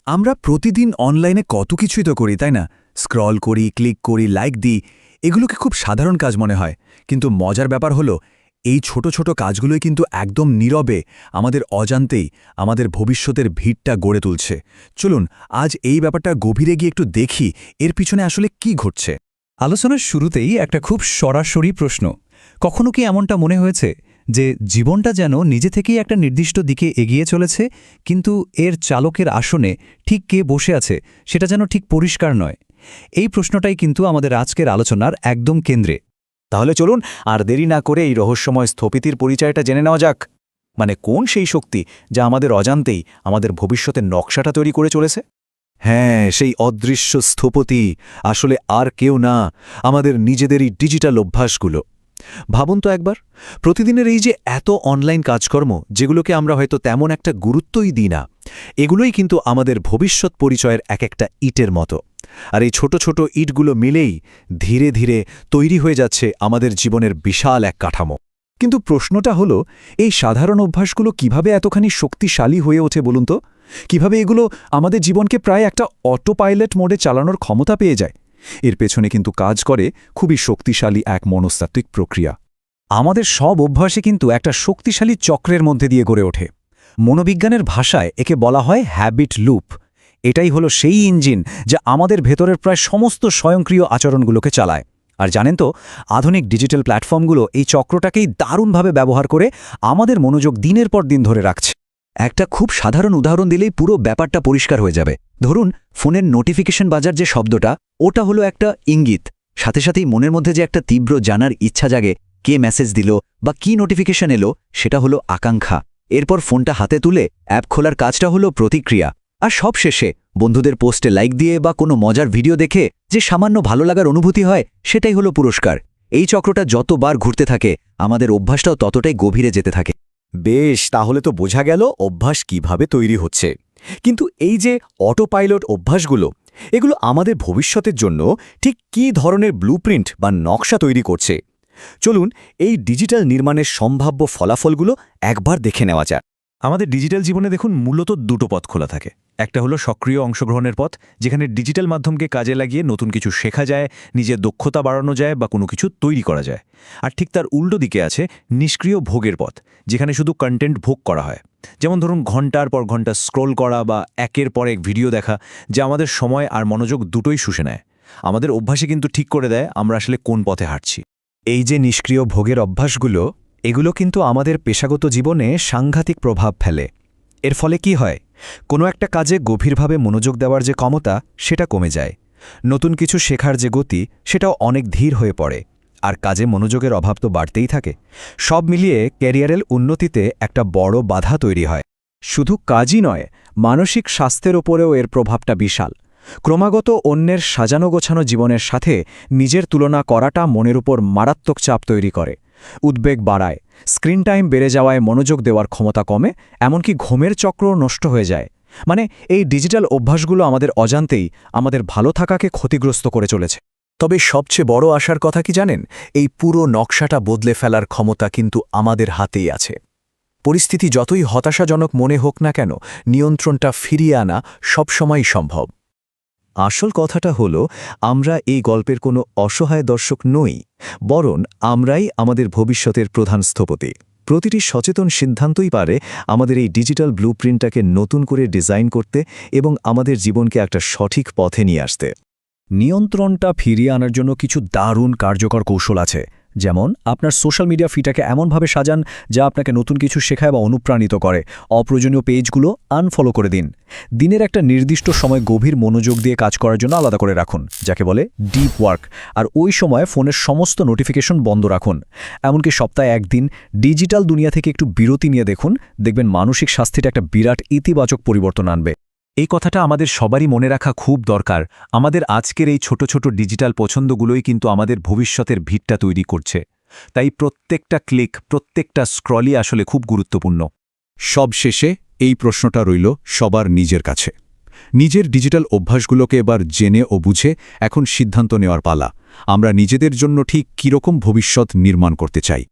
আমরা প্রতিদিন অনলাইনে কত কিছুই তো করি তাই না? স্ক্রল করি, ক্লিক করি, লাইক দিই। এগুলোকে খুব সাধারণ কাজ মনে হয়, কিন্তু মজার ব্যাপার হলো এই ছোট ছোট কাজগুলোই কিন্তু একদম নীরবে আমাদের অজান্তেই আমাদের ভবিষ্যতের ভিড়টা গড়ে তুলছে। চলুন আজ এই ব্যাপারটা গভীরে গিয়ে একটু দেখি এর পিছনে আসলে কি ঘটছে। আলোচনার শুরুতেই একটা খুব সরাসরি প্রশ্ন। কখনো কি এমনটা মনে হয়েছে যে জীবনটা যেন নিজে থেকেই একটা নির্দিষ্ট দিকে এগিয়ে চলেছে, কিন্তু এর চালকের আসনে ঠিক কে বসে আছে সেটা যেন ঠিক পরিষ্কার নয়? এই প্রশ্নটাই কিন্তু আমাদের আজকের আলোচনার একদম কেন্দ্রে। তাহলে চলুন আর দেরি না করে এই রহস্যময় স্থপতির পরিচয়টা জেনে নেওয়া যাক। মানে কোন সেই শক্তি যা আমাদের অজান্তেই আমাদের ভবিষ্যতের নকশাটা তৈরি করে চলেছে? হ্যাঁ, সেই অদৃশ্য স্থপতি আসলে আর কেউ না, আমাদের নিজেদেরই ডিজিটাল অভ্যাসগুলো। ভাবুন তো একবার, প্রতিদিনের এই যে এত অনলাইন কাজকর্ম যেগুলোকে আমরা হয়তো তেমন একটা গুরুত্বই দিই না, এগুলোই কিন্তু আমাদের ভবিষ্যৎ পরিচয়ের এক একটা ইটের মতো। আর এই ছোট ছোট ইটগুলো মিলেই ধীরে ধীরে তৈরি হয়ে যাচ্ছে আমাদের জীবনের বিশাল এক কাঠামো। কিন্তু প্রশ্নটা হলো, এই সাধারণ অভ্যাসগুলো কিভাবে এতখানি শক্তিশালী হয়ে ওঠে বলুন তো? কিভাবে এগুলো আমাদের জীবনকে প্রায় একটা অটো পাইলট মোডে চালানোর ক্ষমতা পেয়ে যায়? এর পেছনে কিন্তু কাজ করে খুবই শক্তিশালী এক মনস্তাত্ত্বিক প্রক্রিয়া। আমাদের সব অভ্যাসে কিন্তু একটা শক্তিশালী চক্রের মধ্যে দিয়ে গড়ে ওঠে। মনোবিজ্ঞানের ভাষায় একে বলা হয় হ্যাবিট লুপ। এটাই হলো সেই ইঞ্জিন যা আমাদের ভেতরের প্রায় সমস্ত স্বয়ংক্রিয় আচরণগুলোকে চালায়। আর জানেন তো, আধুনিক ডিজিটাল প্ল্যাটফর্মগুলো এই চক্রটাকেই দারুণভাবে ব্যবহার করে আমাদের মনোযোগ দিনের পর দিন ধরে রাখছে। একটা খুব সাধারণ উদাহরণ দিলেই পুরো ব্যাপারটা পরিষ্কার হয়ে যাবে। ধরুন, ফোনের নোটিফিকেশন বাজার যে শব্দটা, ওটা হলো একটা ইঙ্গিত। সাথে সাথেই মনের মধ্যে যে একটা তীব্র জানার ইচ্ছা জাগে, কে মেসেজ দিল বা কি নোটিফিকেশন এলো, সেটা হলো আকাঙ্ক্ষা। এরপর ফোনটা হাতে তুলে অ্যাপ খোলার কাজটা হলো প্রতিক্রিয়া। আর সব শেষে বন্ধুদের পোস্টে লাইক দিয়ে বা কোনো মজার ভিডিও দেখে যে সামান্য ভালো লাগার অনুভূতি হয়, সেটাই হলো পুরস্কার। এই চক্রটা যতবার ঘুরতে থাকে, আমাদের অভ্যাসটাও ততটাই গভীরে যেতে থাকে। বেশ, তাহলে তো বোঝা গেল অভ্যাস কিভাবে তৈরি হচ্ছে। কিন্তু এই যে অটো পাইলট অভ্যাসগুলো, এগুলো আমাদের ভবিষ্যতের জন্য ঠিক কী ধরনের ব্লুপ্রিন্ট বা নকশা তৈরি করছে? চলুন এই ডিজিটাল নির্মাণের সম্ভাব্য ফলাফলগুলো একবার দেখে নেওয়া যাক। আমাদের ডিজিটাল জীবনে দেখুন মূলত দুটো পথ খোলা থাকে। একটা হলো সক্রিয় অংশগ্রহণের পথ, যেখানে ডিজিটাল মাধ্যমকে কাজে লাগিয়ে নতুন কিছু শেখা যায়, নিজের দক্ষতা বাড়ানো যায় বা কোনো কিছু তৈরি করা যায়। আর ঠিক তার উল্টো দিকে আছে নিষ্ক্রিয় ভোগের পথ, যেখানে শুধু কন্টেন্ট ভোগ করা হয়। যেমন ধরুন ঘন্টার পর ঘন্টা স্ক্রোল করা বা একের পর এক ভিডিও দেখা, যা আমাদের সময় আর মনোযোগ দুটোই শুষে নেয়। আমাদের অভ্যাসে কিন্তু ঠিক করে দেয় আমরা আসলে কোন পথে হাঁটছি। এই যে নিষ্ক্রিয় ভোগের অভ্যাসগুলো, এগুলো কিন্তু আমাদের পেশাগত জীবনে সাংঘাতিক প্রভাব ফেলে। এর ফলে কি হয়? কোনো একটা কাজে গভীরভাবে মনোযোগ দেওয়ার যে ক্ষমতা, সেটা কমে যায়। নতুন কিছু শেখার যে গতি, সেটাও অনেক ধীর হয়ে পড়ে। আর কাজে মনোযোগের অভাব তো বাড়তেই থাকে। সব মিলিয়ে ক্যারিয়ারের উন্নতিতে একটা বড় বাধা তৈরি হয়। শুধু কাজই নয়, মানসিক স্বাস্থ্যের ওপরেও এর প্রভাবটা বিশাল। ক্রমাগত অন্যের সাজানো গোছানো জীবনের সাথে নিজের তুলনা করাটা মনের উপর মারাত্মক চাপ তৈরি করে। উদ্বেগ বাড়ায়, স্ক্রিন টাইম বেড়ে যাওয়ায় মনোযোগ দেওয়ার ক্ষমতা কমে, এমনকি ঘুমের চক্র নষ্ট হয়ে যায়। মানে এই ডিজিটাল অভ্যাসগুলো আমাদের অজান্তেই আমাদের ভালো থাকাকে ক্ষতিগ্রস্ত করে চলেছে। তবে সবচেয়ে বড় আশার কথা কি জানেন? এই পুরো নকশাটা বদলে ফেলার ক্ষমতা কিন্তু আমাদের হাতেই আছে। পরিস্থিতি যতই হতাশাজনক মনে হোক না কেন, নিয়ন্ত্রণটা ফিরিয়ে আনা সবসময়ই সম্ভব। আসল কথাটা হলো, আমরা এই গল্পের কোনো অসহায় দর্শক নই, বরং আমরাই আমাদের ভবিষ্যতের প্রধান স্থপতি। প্রতিটি সচেতন সিদ্ধান্তই পারে আমাদের এই ডিজিটাল ব্লুপ্রিন্টটাকে নতুন করে ডিজাইন করতে এবং আমাদের জীবনকে একটা সঠিক পথে নিয়ে আসতে। নিয়ন্ত্রণটা ফিরিয়ে আনার জন্য কিছু দারুণ কার্যকর কৌশল আছে। যেমন আপনার সোশ্যাল মিডিয়া ফিডটাকে এমনভাবে সাজান যা আপনাকে নতুন কিছু শেখায় বা অনুপ্রাণিত করে। অপ্রয়োজনীয় পেজগুলো আনফলো করে দিন। দিনের একটা নির্দিষ্ট সময় গভীর মনোযোগ দিয়ে কাজ করার জন্য আলাদা করে রাখুন, যাকে বলে ডিপ ওয়ার্ক। আর ওই সময় ফোনের সমস্ত নোটিফিকেশন বন্ধ রাখুন। এমনকি সপ্তাহে একদিন ডিজিটাল দুনিয়া থেকে একটু বিরতি নিয়ে দেখুন, দেখবেন মানসিক স্বাস্থ্যের একটা বিরাট ইতিবাচক পরিবর্তন আনবে। এই কথাটা আমাদের সবারই মনে রাখা খুব দরকার। আমাদের আজকের এই ছোট ছোট ডিজিটাল পছন্দগুলোই কিন্তু আমাদের ভবিষ্যতের ভিতটা তৈরি করছে। তাই প্রত্যেকটা ক্লিক, প্রত্যেকটা স্ক্রলই আসলে খুব গুরুত্বপূর্ণ। সবশেষে এই প্রশ্নটা রইল সবার নিজের কাছে। নিজের ডিজিটাল অভ্যাসগুলোকে এবার জেনে ও বুঝে এখন সিদ্ধান্ত নেওয়ার পালা। আমরা নিজেদের জন্য ঠিক কীরকম ভবিষ্যৎ নির্মাণ করতে চাই।